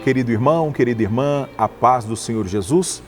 Querido irmão, querida irmã, a paz do Senhor Jesus.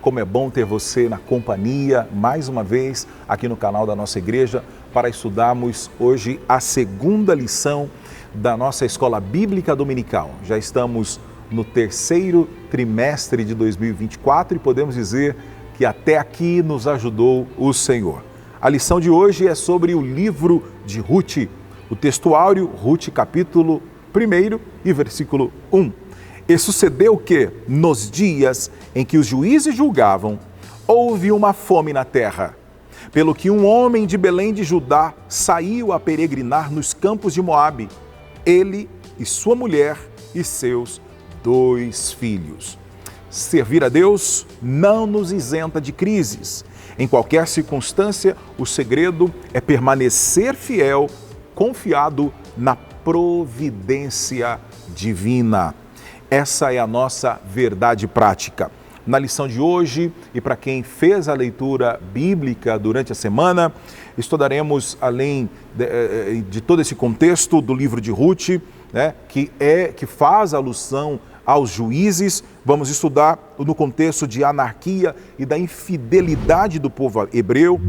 Como é bom ter você na companhia, mais uma vez, aqui no canal da nossa igreja, para estudarmos hoje a segunda lição da nossa Escola Bíblica Dominical. Já estamos no terceiro trimestre de 2024 e podemos dizer que até aqui nos ajudou o Senhor. A lição de hoje é sobre o livro de Ruth, o textuário Ruth capítulo 1 e versículo 1. E sucedeu que, nos dias em que os juízes julgavam, houve uma fome na terra, pelo que um homem de Belém de Judá saiu a peregrinar nos campos de Moabe, ele e sua mulher e seus 2 filhos. Servir a Deus não nos isenta de crises. Em qualquer circunstância, o segredo é permanecer fiel, confiado na providência divina. Essa é a nossa verdade prática. Na lição de hoje, e para quem fez a leitura bíblica durante a semana, estudaremos, além de todo esse contexto do livro de Ruth, né, que faz alusão aos juízes, vamos estudar no contexto de anarquia e da infidelidade do povo hebreu.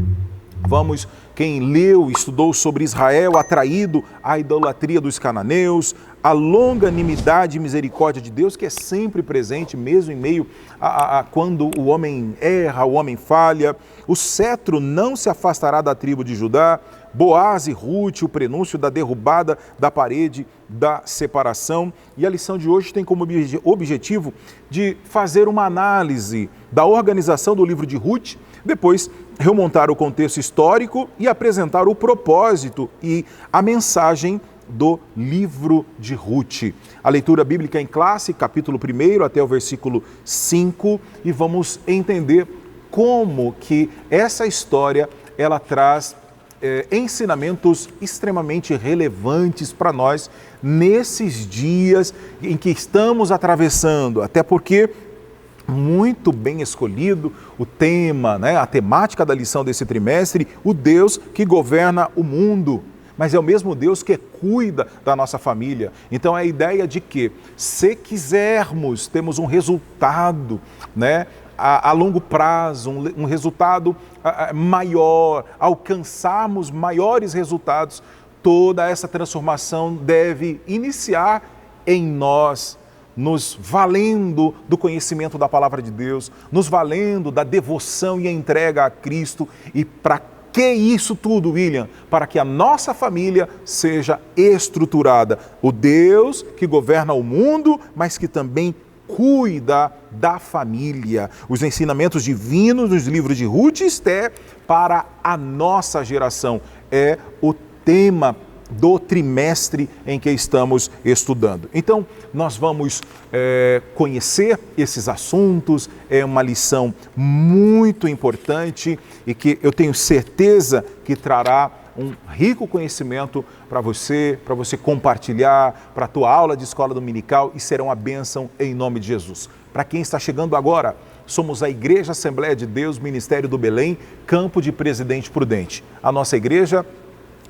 Quem leu, estudou sobre Israel atraído à idolatria dos cananeus, a longanimidade e misericórdia de Deus, que é sempre presente, mesmo em meio a quando o homem erra, o homem falha. O cetro não se afastará da tribo de Judá. Boaz e Ruth, o prenúncio da derrubada da parede da separação. E a lição de hoje tem como objetivo de fazer uma análise da organização do livro de Ruth, depois remontar o contexto histórico e apresentar o propósito e a mensagem do livro de Ruth. A leitura bíblica em classe, capítulo 1 até o versículo 5, e vamos entender como que essa história ela traz ensinamentos extremamente relevantes para nós nesses dias em que estamos atravessando, até porque muito bem escolhido o tema, né, a temática da lição desse trimestre, o Deus que governa o mundo, mas é o mesmo Deus que cuida da nossa família. Então é a ideia de que, se quisermos, temos um resultado, né, a longo prazo, um resultado maior, alcançarmos maiores resultados, toda essa transformação deve iniciar em nós, nos valendo do conhecimento da palavra de Deus, nos valendo da devoção e entrega a Cristo. E para que isso tudo, William? Para que a nossa família seja estruturada. O Deus que governa o mundo, mas que também cuida da família. Os ensinamentos divinos nos livros de Ruth e Esther para a nossa geração é o tema do trimestre em que estamos estudando. Então, nós vamos conhecer esses assuntos. É uma lição muito importante e que eu tenho certeza que trará um rico conhecimento para você compartilhar, para a tua aula de escola dominical, e será uma bênção em nome de Jesus. Para quem está chegando agora, somos a Igreja Assembleia de Deus, Ministério do Belém, Campo de Presidente Prudente. A nossa igreja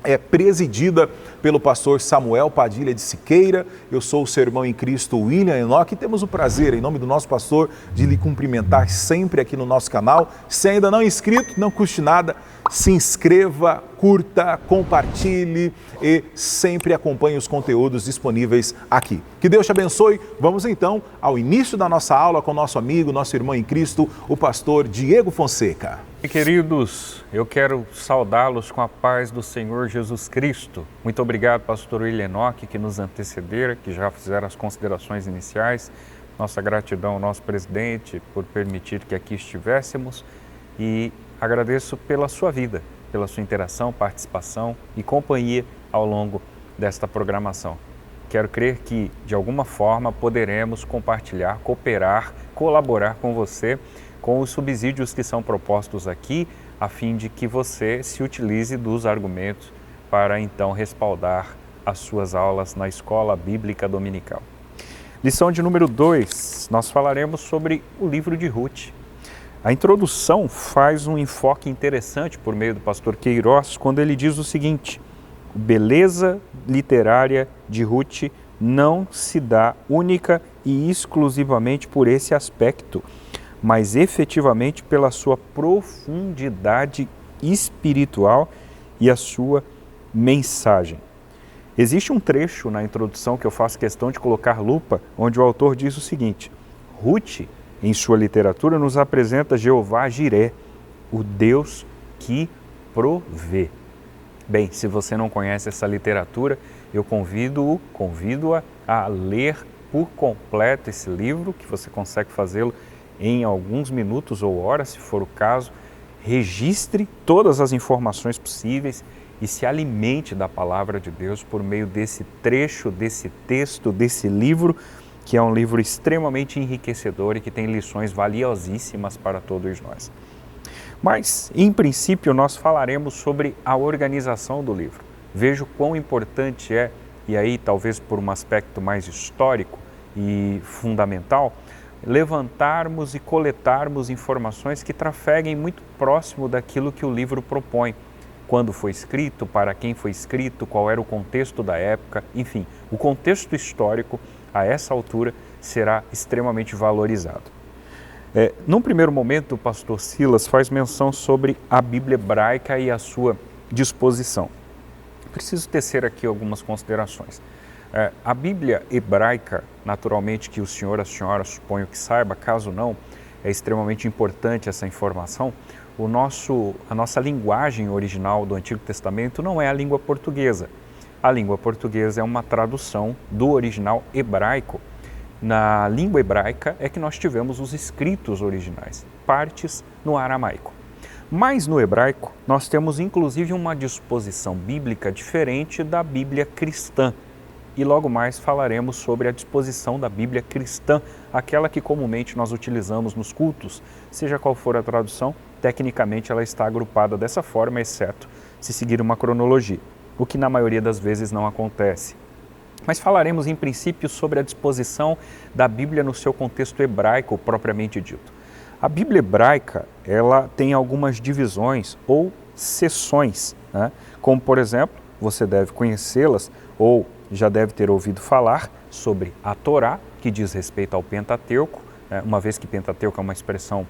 é presidida pelo pastor Samuel Padilha de Siqueira. Eu sou o seu irmão em Cristo, William Enoque, e temos o prazer, em nome do nosso pastor, de lhe cumprimentar sempre aqui no nosso canal. Se ainda não é inscrito, não custe nada, se inscreva, curta, compartilhe e sempre acompanhe os conteúdos disponíveis aqui. Que Deus te abençoe. Vamos então ao início da nossa aula com nosso amigo, nosso irmão em Cristo, o pastor Diego Fonseca. Queridos, eu quero saudá-los com a paz do Senhor Jesus Cristo. Muito obrigado, pastor William Enoque, que nos antecederam, que já fizeram as considerações iniciais. Nossa gratidão ao nosso presidente por permitir que aqui estivéssemos, e agradeço pela sua vida, pela sua interação, participação e companhia ao longo desta programação. Quero crer que, de alguma forma, poderemos compartilhar, cooperar, colaborar com você com os subsídios que são propostos aqui, a fim de que você se utilize dos argumentos para, então, respaldar as suas aulas na Escola Bíblica Dominical. Lição de número 2, nós falaremos sobre o livro de Ruth. A introdução faz um enfoque interessante por meio do pastor Queiroz, quando ele diz o seguinte: beleza literária de Ruth não se dá única e exclusivamente por esse aspecto, mas efetivamente pela sua profundidade espiritual e a sua mensagem. Existe um trecho na introdução que eu faço questão de colocar lupa, onde o autor diz o seguinte: Ruth, em sua literatura, nos apresenta Jeová Jiré, o Deus que provê. Bem, se você não conhece essa literatura, eu convido-a a ler por completo esse livro, que você consegue fazê-lo em alguns minutos ou horas, se for o caso. Registre todas as informações possíveis e se alimente da palavra de Deus por meio desse trecho, desse texto, desse livro, que é um livro extremamente enriquecedor e que tem lições valiosíssimas para todos nós. Mas, em princípio, nós falaremos sobre a organização do livro. Veja o quão importante é, e aí talvez por um aspecto mais histórico e fundamental, levantarmos e coletarmos informações que trafeguem muito próximo daquilo que o livro propõe. Quando foi escrito, para quem foi escrito, qual era o contexto da época, enfim, o contexto histórico a essa altura será extremamente valorizado. Num primeiro momento, o pastor Silas faz menção sobre a Bíblia hebraica e a sua disposição. Preciso tecer aqui algumas considerações. A Bíblia hebraica, naturalmente que o senhor, a senhora, suponho que saiba, caso não, é extremamente importante essa informação. A nossa linguagem original do Antigo Testamento não é a língua portuguesa. A língua portuguesa é uma tradução do original hebraico. Na língua hebraica é que nós tivemos os escritos originais, partes no aramaico. Mas no hebraico nós temos inclusive uma disposição bíblica diferente da Bíblia cristã. E logo mais falaremos sobre a disposição da Bíblia cristã, aquela que comumente nós utilizamos nos cultos. Seja qual for a tradução, tecnicamente ela está agrupada dessa forma, exceto se seguir uma cronologia, o que na maioria das vezes não acontece. Mas falaremos em princípio sobre a disposição da Bíblia no seu contexto hebraico propriamente dito. A Bíblia hebraica, ela tem algumas divisões ou seções, né? Como por exemplo, você deve conhecê-las ou já deve ter ouvido falar sobre a Torá, que diz respeito ao Pentateuco, né? Uma vez que Pentateuco é uma expressão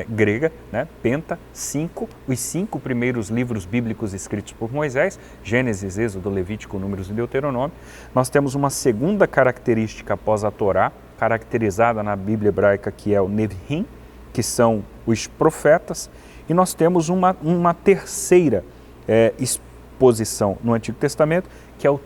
grega, né? Penta, 5, os 5 primeiros livros bíblicos escritos por Moisés, Gênesis, Êxodo, Levítico, Números e Deuteronômio. Nós temos uma segunda característica após a Torá, caracterizada na Bíblia hebraica, que é o Nevim, que são os profetas, e nós temos uma terceira exposição no Antigo Testamento, que é o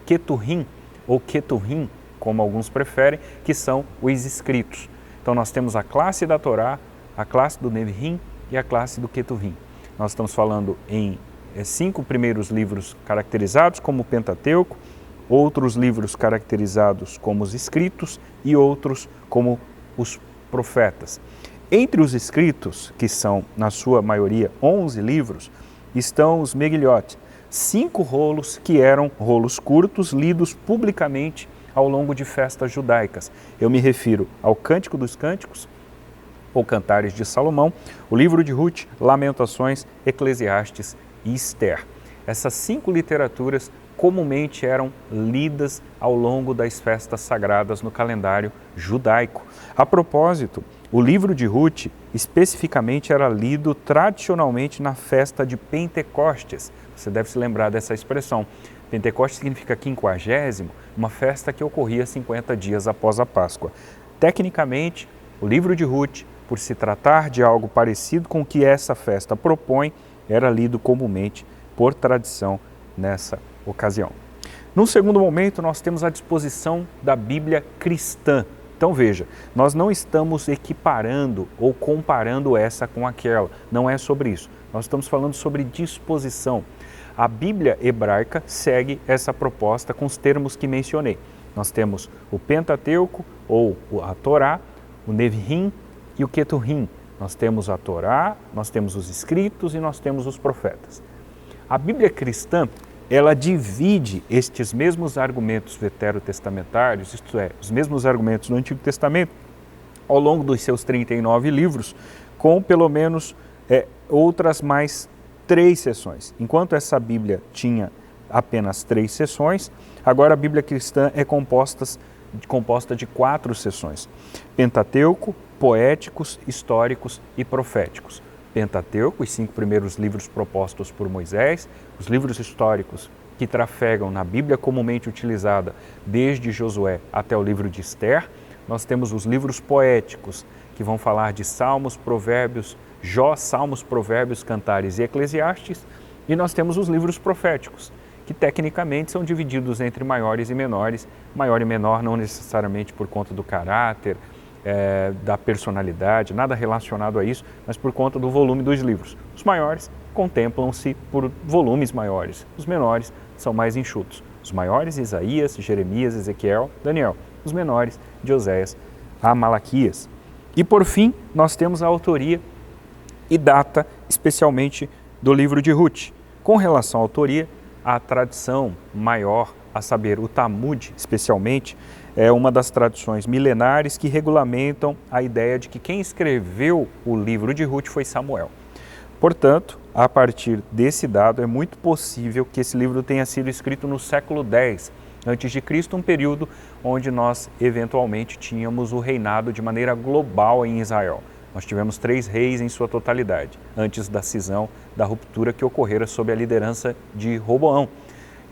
Keturim, ou Keturim, como alguns preferem, que são os escritos. Então nós temos a classe da Torá, a classe do Nevim e a classe do Keturim. Nós estamos falando em 5 primeiros livros caracterizados como o Pentateuco, outros livros caracterizados como os escritos e outros como os profetas. Entre os escritos, que são na sua maioria 11 livros, estão os Megilot, 5 rolos que eram rolos curtos lidos publicamente ao longo de festas judaicas. Eu me refiro ao Cântico dos Cânticos, ou Cantares de Salomão, o livro de Ruth, Lamentações, Eclesiastes e Esther. Essas 5 literaturas comumente eram lidas ao longo das festas sagradas no calendário judaico. A propósito, o livro de Ruth especificamente era lido tradicionalmente na festa de Pentecostes. Você deve se lembrar dessa expressão. Pentecostes significa 50º, uma festa que ocorria 50 dias após a Páscoa. Tecnicamente, o livro de Ruth, por se tratar de algo parecido com o que essa festa propõe, era lido comumente por tradição nessa ocasião. No segundo momento, nós temos a disposição da Bíblia cristã. Então veja, nós não estamos equiparando ou comparando essa com aquela, não é sobre isso. Nós estamos falando sobre disposição. A Bíblia hebraica segue essa proposta com os termos que mencionei. Nós temos o Pentateuco, ou a Torá, o Nevim e o Keturim. Nós temos a Torá, nós temos os escritos e nós temos os profetas. A Bíblia cristã, ela divide estes mesmos argumentos veterotestamentários, isto é, os mesmos argumentos do Antigo Testamento, ao longo dos seus 39 livros, com pelo menos outras mais 3 seções. Enquanto essa Bíblia tinha apenas 3 sessões. Agora a Bíblia cristã é composta de 4 sessões: Pentateuco, poéticos, históricos e proféticos. Pentateuco, os 5 primeiros livros propostos por Moisés, os livros históricos que trafegam na Bíblia comumente utilizada desde Josué até o livro de Esther. Nós temos os livros poéticos, que vão falar de Salmos, Provérbios, Jó, Salmos, Provérbios, Cantares e Eclesiastes. E nós temos os livros proféticos, que tecnicamente são divididos entre maiores e menores. Maior e menor não necessariamente por conta do caráter, da personalidade, nada relacionado a isso, mas por conta do volume dos livros. Os maiores contemplam-se por volumes maiores, os menores são mais enxutos. Os maiores, Isaías, Jeremias, Ezequiel, Daniel. Os menores, de Oséias a Malaquias. E por fim, nós temos a autoria e data, especialmente do livro de Ruth. Com relação à autoria, a tradição maior, a saber, o Talmud especialmente, é uma das tradições milenares que regulamentam a ideia de que quem escreveu o livro de Ruth foi Samuel. Portanto, a partir desse dado, é muito possível que esse livro tenha sido escrito no século X a.C., um período onde nós eventualmente tínhamos o reinado de maneira global em Israel. Nós tivemos 3 reis em sua totalidade, antes da cisão, da ruptura que ocorrera sob a liderança de Roboão.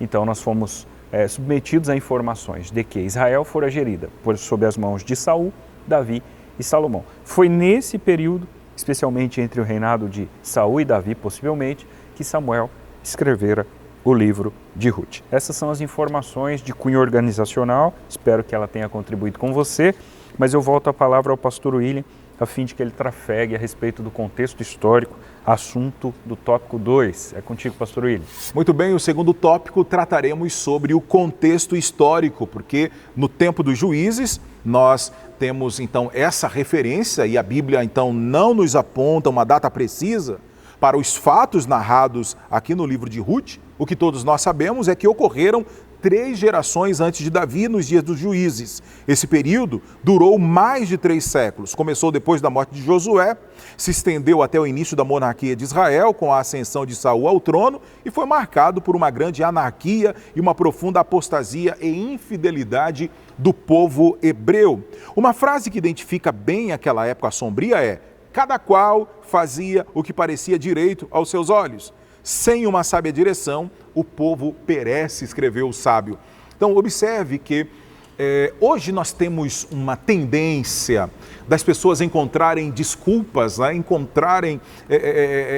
Então nós fomos submetidos a informações de que Israel fora gerida sob as mãos de Saul, Davi e Salomão. Foi nesse período, especialmente entre o reinado de Saul e Davi, possivelmente, que Samuel escrevera o livro de Ruth. Essas são as informações de cunho organizacional, espero que ela tenha contribuído com você, mas eu volto a palavra ao pastor William, a fim de que ele trafegue a respeito do contexto histórico, assunto do tópico 2. É contigo, pastor William. Muito bem, o segundo tópico trataremos sobre o contexto histórico, porque no tempo dos juízes nós temos então essa referência e a Bíblia então não nos aponta uma data precisa para os fatos narrados aqui no livro de Ruth. O que todos nós sabemos é que ocorreram 3 gerações antes de Davi, nos dias dos juízes. Esse período durou mais de 3 séculos. Começou depois da morte de Josué, se estendeu até o início da monarquia de Israel, com a ascensão de Saul ao trono, e foi marcado por uma grande anarquia e uma profunda apostasia e infidelidade do povo hebreu. Uma frase que identifica bem aquela época sombria é: cada qual fazia o que parecia direito aos seus olhos. Sem uma sábia direção, o povo perece, escreveu o sábio. Então, observe que hoje nós temos uma tendência das pessoas encontrarem desculpas, né? Encontrarem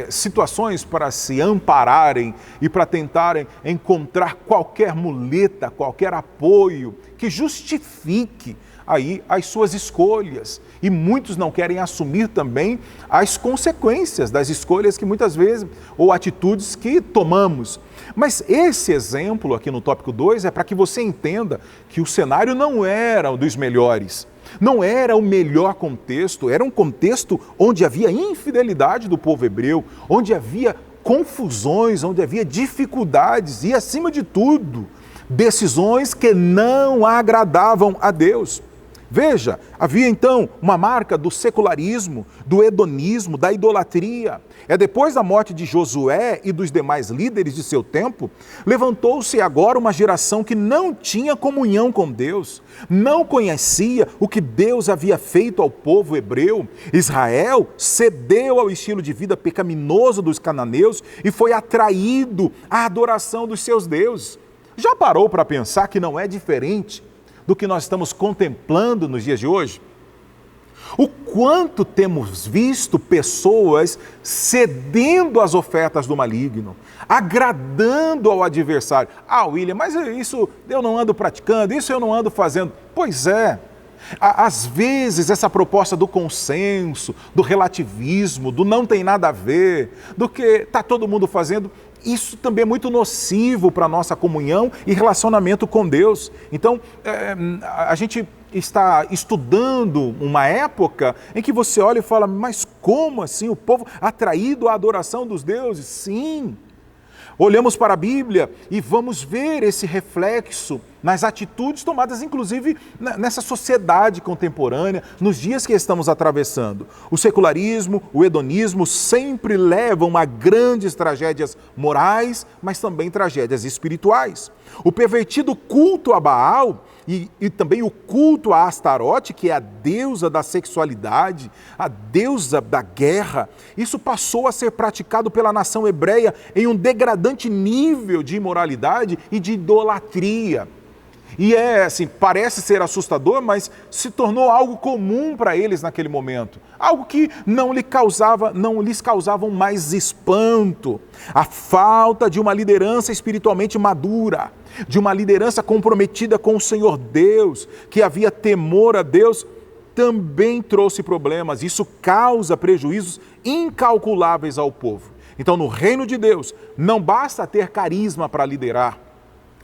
situações para se ampararem e para tentarem encontrar qualquer muleta, qualquer apoio que justifique aí as suas escolhas. E muitos não querem assumir também as consequências das escolhas que muitas vezes, ou atitudes que tomamos. Mas esse exemplo aqui no tópico 2 é para que você entenda que o cenário não era um dos melhores. Não era o melhor contexto, era um contexto onde havia infidelidade do povo hebreu, onde havia confusões, onde havia dificuldades e, acima de tudo, decisões que não agradavam a Deus. Veja, havia então uma marca do secularismo, do hedonismo, da idolatria. Depois da morte de Josué e dos demais líderes de seu tempo, levantou-se agora uma geração que não tinha comunhão com Deus, não conhecia o que Deus havia feito ao povo hebreu. Israel cedeu ao estilo de vida pecaminoso dos cananeus e foi atraído à adoração dos seus deuses. Já parou para pensar que não é diferente do que nós estamos contemplando nos dias de hoje? O quanto temos visto pessoas cedendo às ofertas do maligno, agradando ao adversário. Ah, William, mas isso eu não ando praticando, isso eu não ando fazendo. Pois é, às vezes essa proposta do consenso, do relativismo, do não tem nada a ver, do que está todo mundo fazendo, isso também é muito nocivo para a nossa comunhão e relacionamento com Deus. Então, a gente está estudando uma época em que você olha e fala, mas como assim o povo atraído à adoração dos deuses? Sim. Olhamos para a Bíblia e vamos ver esse reflexo nas atitudes tomadas, inclusive, nessa sociedade contemporânea, nos dias que estamos atravessando. O secularismo, o hedonismo sempre levam a grandes tragédias morais, mas também tragédias espirituais. O pervertido culto a Baal e também o culto a Astarote, que é a deusa da sexualidade, a deusa da guerra, isso passou a ser praticado pela nação hebreia em um degradante nível de imoralidade e de idolatria. E parece ser assustador, mas se tornou algo comum para eles naquele momento. Algo que não lhes causava mais espanto. A falta de uma liderança espiritualmente madura, de uma liderança comprometida com o Senhor Deus, que havia temor a Deus, também trouxe problemas. Isso causa prejuízos incalculáveis ao povo. Então, no reino de Deus, não basta ter carisma para liderar.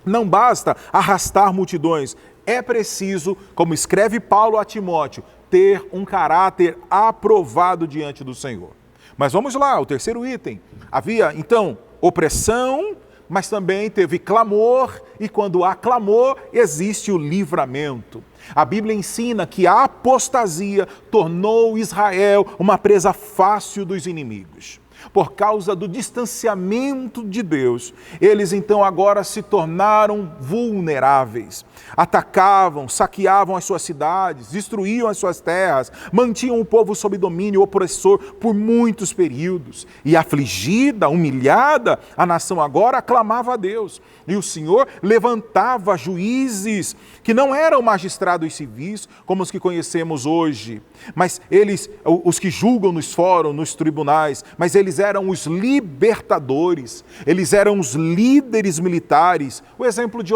Não basta arrastar multidões, é preciso, como escreve Paulo a Timóteo, ter um caráter aprovado diante do Senhor. Mas vamos lá, o terceiro item. Havia, então, opressão, mas também teve clamor, e quando há clamor, existe o livramento. A Bíblia ensina que a apostasia tornou Israel uma presa fácil dos inimigos. Por causa do distanciamento de Deus, eles então agora se tornaram vulneráveis. Atacavam, saqueavam as suas cidades, destruíam as suas terras, mantinham o povo sob domínio opressor por muitos períodos. E afligida, humilhada, a nação agora clamava a Deus. E o Senhor levantava juízes que não eram magistrados civis, como os que conhecemos hoje, mas eles, os que julgam nos fóruns, nos tribunais, mas eles eram os libertadores, eles eram os líderes militares. O exemplo de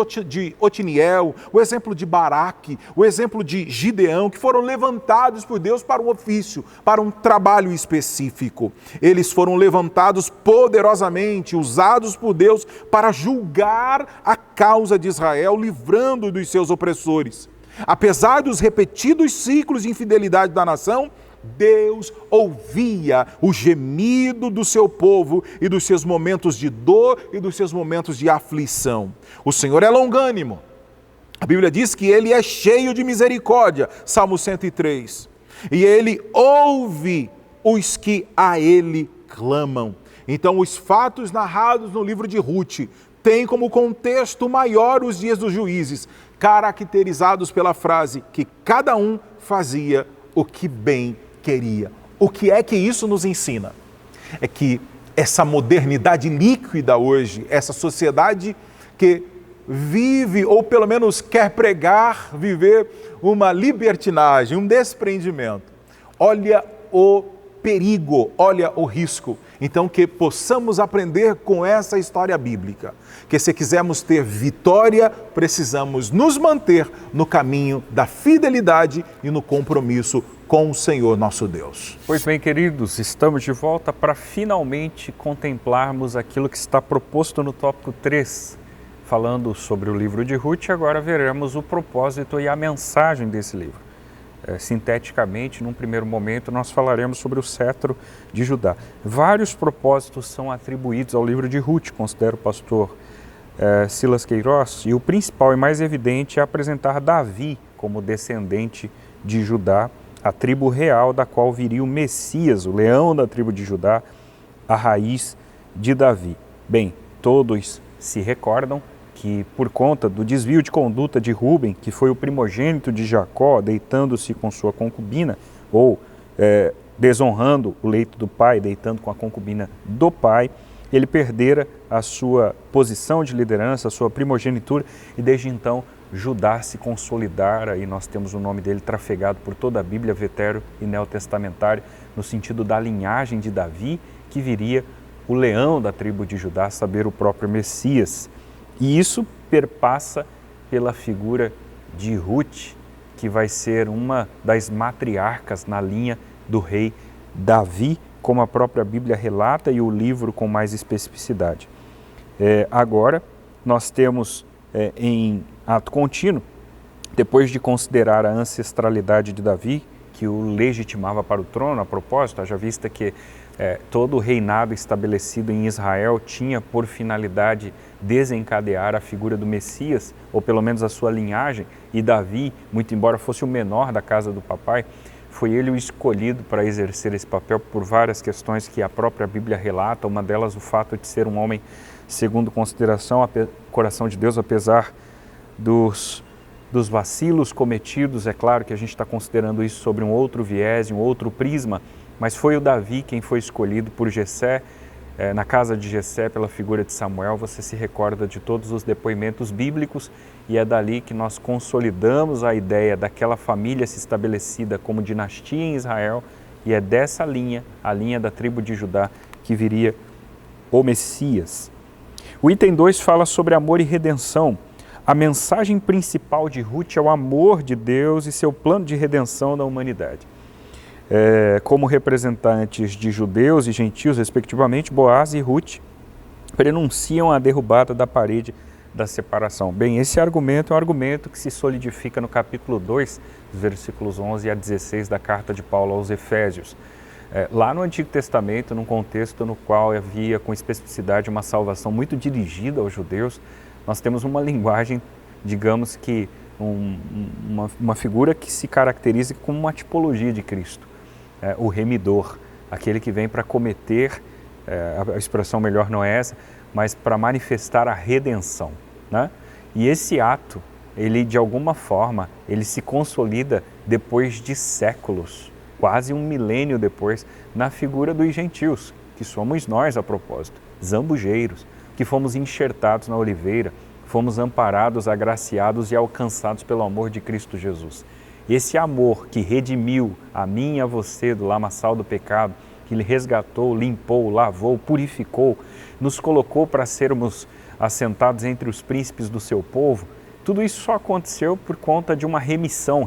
Otiniel, o exemplo de Baraque, o exemplo de Gideão, que foram levantados por Deus para um ofício, para um trabalho específico. Eles foram levantados poderosamente, usados por Deus para julgar a causa de Israel, livrando dos seus opressores. Apesar dos repetidos ciclos de infidelidade da nação, Deus ouvia o gemido do seu povo e dos seus momentos de dor e dos seus momentos de aflição. O Senhor é longânimo. A Bíblia diz que Ele é cheio de misericórdia, Salmo 103. E Ele ouve os que a Ele clamam. Então, os fatos narrados no livro de Ruth têm como contexto maior os dias dos juízes, caracterizados pela frase que cada um fazia o que bem queria. O que é que isso nos ensina? É que essa modernidade líquida hoje, essa sociedade que vive, ou pelo menos quer pregar, viver uma libertinagem, um desprendimento. Olha o perigo, olha o risco. Então, que possamos aprender com essa história bíblica, que se quisermos ter vitória, precisamos nos manter no caminho da fidelidade e no compromisso com o Senhor nosso Deus. Pois bem, queridos, estamos de volta para finalmente contemplarmos aquilo que está proposto no tópico 3, falando sobre o livro de Ruth. Agora veremos o propósito e a mensagem desse livro. Sinteticamente, num primeiro momento, nós falaremos sobre o cetro de Judá. Vários propósitos são atribuídos ao livro de Ruth, considera o pastor Silas Queiroz, e o principal e mais evidente é apresentar Davi como descendente de Judá, a tribo real da qual viria o Messias, o leão da tribo de Judá, a raiz de Davi. Bem, todos se recordam que por conta do desvio de conduta de Rúben, que foi o primogênito de Jacó, deitando-se com sua concubina, ou desonrando o leito do pai, deitando com a concubina do pai, ele perdera a sua posição de liderança, a sua primogenitura, e desde então Judá se consolidara, e nós temos o nome dele trafegado por toda a Bíblia, Vetero e Neotestamentário, no sentido da linhagem de Davi, que viria o leão da tribo de Judá, a saber, o próprio Messias. E isso perpassa pela figura de Ruth, que vai ser uma das matriarcas na linha do rei Davi, como a própria Bíblia relata e o livro com mais especificidade. Agora, nós temos em ato contínuo, depois de considerar a ancestralidade de Davi, que o legitimava para o trono, a propósito, haja vista que todo o reinado estabelecido em Israel tinha por finalidade desencadear a figura do Messias, ou pelo menos a sua linhagem, e Davi, muito embora fosse o menor da casa do papai, foi ele o escolhido para exercer esse papel por várias questões que a própria Bíblia relata, uma delas o fato de ser um homem segundo consideração, coração de Deus, apesar dos vacilos cometidos. É claro que a gente está considerando isso sobre um outro viés, um outro prisma, mas foi o Davi quem foi escolhido por Jessé, na casa de Jessé, pela figura de Samuel. Você se recorda de todos os depoimentos bíblicos e é dali que nós consolidamos a ideia daquela família se estabelecida como dinastia em Israel, e é dessa linha, a linha da tribo de Judá, que viria o Messias. O item 2 fala sobre amor e redenção. A mensagem principal de Ruth é o amor de Deus e seu plano de redenção da humanidade. Como representantes de judeus e gentios, respectivamente, Boaz e Ruth prenunciam a derrubada da parede da separação. Bem, esse argumento é um argumento que se solidifica no capítulo 2, versículos 11 a 16 da carta de Paulo aos Efésios. Lá no Antigo Testamento, num contexto no qual havia com especificidade uma salvação muito dirigida aos judeus, nós temos uma linguagem, digamos que uma figura que se caracteriza como uma tipologia de Cristo. O remidor, aquele que vem para cometer, a expressão melhor não é essa, mas para manifestar a redenção, né? E esse ato, ele de alguma forma, ele se consolida depois de séculos, quase um milênio depois, na figura dos gentios, que somos nós a propósito, zambujeiros, que fomos enxertados na oliveira, fomos amparados, agraciados e alcançados pelo amor de Cristo Jesus. Esse amor que redimiu a mim e a você do lamaçal do pecado, que Ele resgatou, limpou, lavou, purificou, nos colocou para sermos assentados entre os príncipes do seu povo, tudo isso só aconteceu por conta de uma remissão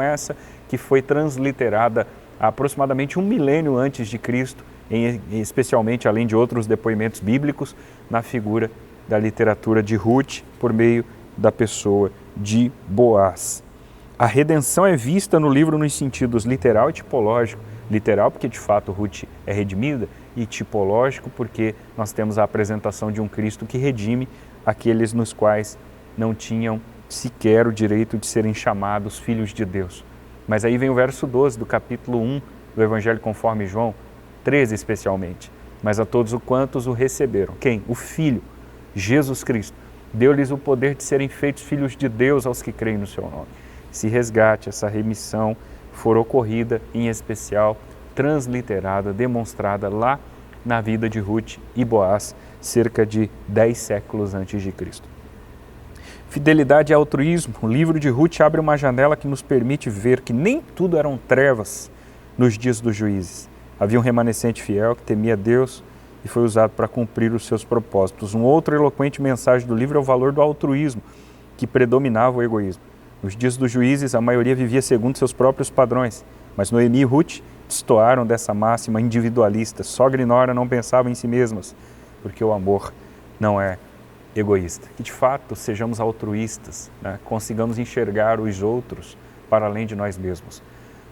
essa que foi transliterada aproximadamente um milênio antes de Cristo, especialmente, além de outros depoimentos bíblicos, na figura da literatura de Ruth, por meio da pessoa de Boaz. A redenção é vista no livro nos sentidos literal e tipológico. Literal porque de fato Ruth é redimida, e tipológico porque nós temos a apresentação de um Cristo que redime aqueles nos quais não tinham sequer o direito de serem chamados filhos de Deus. Mas aí vem o verso 12 do capítulo 1 do Evangelho conforme João, 13 especialmente. Mas a todos os quantos o receberam. Quem? O Filho, Jesus Cristo. Deu-lhes o poder de serem feitos filhos de Deus aos que creem no seu nome. Esse resgate, essa remissão for ocorrida, em especial, transliterada, demonstrada lá na vida de Ruth e Boaz, cerca de 10 séculos antes de Cristo. Fidelidade e altruísmo. O livro de Ruth abre uma janela que nos permite ver que nem tudo eram trevas nos dias dos juízes. Havia um remanescente fiel que temia Deus e foi usado para cumprir os seus propósitos. Uma outra eloquente mensagem do livro é o valor do altruísmo, que predominava o egoísmo. Nos dias dos juízes, a maioria vivia segundo seus próprios padrões, mas Noemi e Ruth destoaram dessa máxima individualista. Sogra e nora não pensavam em si mesmas, porque o amor não é egoísta. Que de fato sejamos altruístas, né? Consigamos enxergar os outros para além de nós mesmos.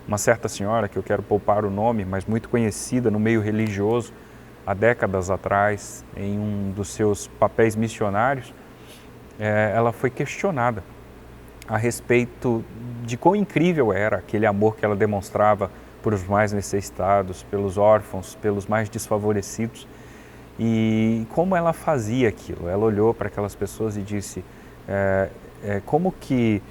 Uma certa senhora, que eu quero poupar o nome, mas muito conhecida no meio religioso, há décadas atrás, em um dos seus papéis missionários, ela foi questionada a respeito de quão incrível era aquele amor que ela demonstrava por os mais necessitados, pelos órfãos, pelos mais desfavorecidos, e como ela fazia aquilo. Ela olhou para aquelas pessoas e disse, como que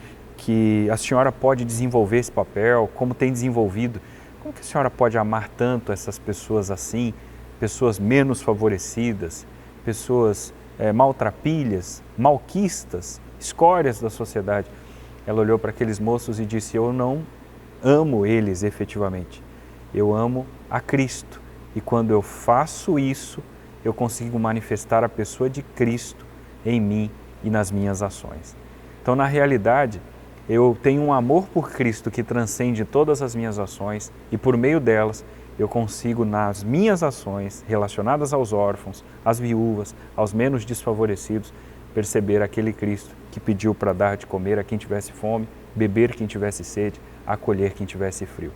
a senhora pode desenvolver esse papel, como tem desenvolvido, como que a senhora pode amar tanto essas pessoas assim, pessoas menos favorecidas, pessoas maltrapilhas, malquistas, escórias da sociedade. Ela olhou para aqueles moços e disse, eu não amo eles efetivamente, eu amo a Cristo, e quando eu faço isso, eu consigo manifestar a pessoa de Cristo em mim e nas minhas ações. Então, na realidade, eu tenho um amor por Cristo que transcende todas as minhas ações, e por meio delas eu consigo, nas minhas ações relacionadas aos órfãos, às viúvas, aos menos desfavorecidos, perceber aquele Cristo que pediu para dar de comer a quem tivesse fome, beber quem tivesse sede, acolher quem tivesse frio.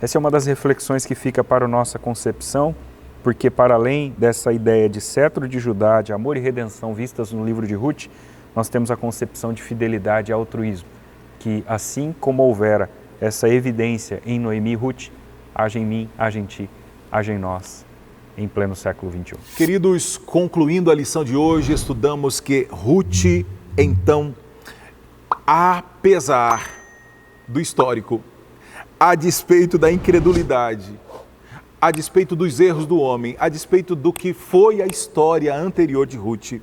Essa é uma das reflexões que fica para a nossa concepção porque para além dessa ideia de cetro de Judá, de amor e redenção vistas no livro de Ruth, nós temos a concepção de fidelidade e altruísmo, que assim como houvera essa evidência em Noemi e Ruth, haja em mim, haja em ti, haja em nós, em pleno século XXI. Queridos, concluindo a lição de hoje, estudamos que Ruth, então, apesar do histórico, a despeito da incredulidade, a despeito dos erros do homem, a despeito do que foi a história anterior de Ruth,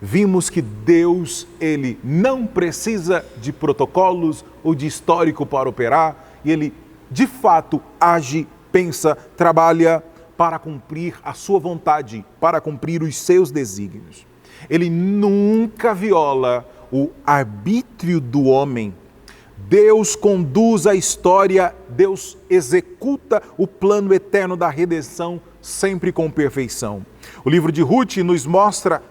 vimos que Deus, Ele não precisa de protocolos ou de histórico para operar, e Ele, de fato, age, pensa, trabalha para cumprir a sua vontade, para cumprir os seus desígnios. Ele nunca viola o arbítrio do homem. Deus conduz a história, Deus executa o plano eterno da redenção, sempre com perfeição. O livro de Ruth nos mostra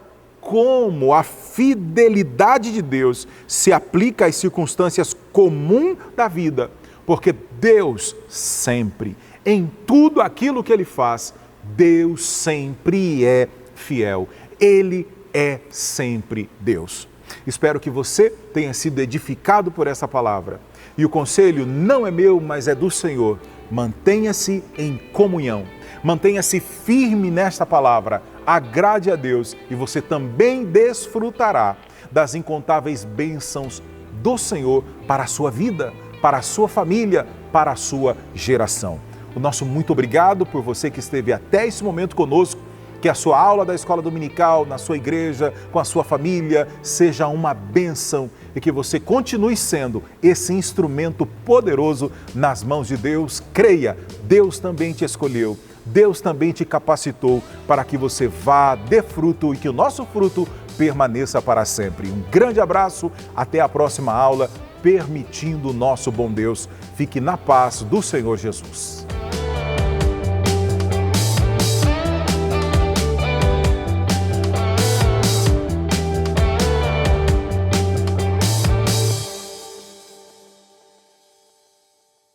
como a fidelidade de Deus se aplica às circunstâncias comuns da vida, porque Deus sempre, em tudo aquilo que Ele faz, Deus sempre é fiel. Ele é sempre Deus. Espero que você tenha sido edificado por essa palavra. E o conselho não é meu, mas é do Senhor. Mantenha-se em comunhão. Mantenha-se firme nesta palavra. Agrade a Deus e você também desfrutará das incontáveis bênçãos do Senhor para a sua vida, para a sua família, para a sua geração. O nosso muito obrigado por você que esteve até esse momento conosco. Que a sua aula da escola dominical, na sua igreja, com a sua família, seja uma bênção e que você continue sendo esse instrumento poderoso nas mãos de Deus. Creia, Deus também te escolheu, Deus também te capacitou para que você vá, dê fruto e que o nosso fruto permaneça para sempre. Um grande abraço, até a próxima aula, permitindo o nosso bom Deus. Fique na paz do Senhor Jesus.